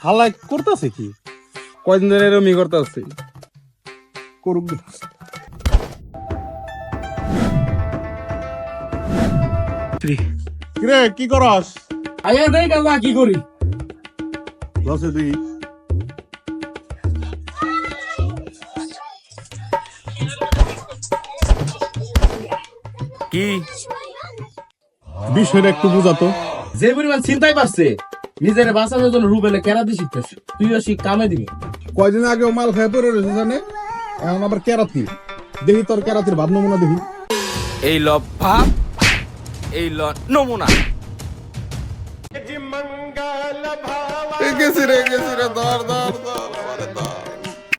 হালাই করতেছে কি? কয়দিন ধরে এরকমই করতেছে। করুক। কিরে কি করস? আয়া দেই কালা কি করি? লসে তুই কি বিষয়টা একটু বুঝাতো। যে পরিমাণ চিন্তাই পারছে নিজের বাঁচানোর জন্য রুবেলে কেরাতে শিখতেছে, তুইও শিখ কামে দিবি। কয়দিন আগে মাল খেয়ে পড়ে রয়েছে জানে, এখন আবার কেরাতি। দেখি তোর কেরাতির ভাব নমুনা দেখি। এই ল ভাব, এই ল নমুনা। গেছি রে ধর ধর।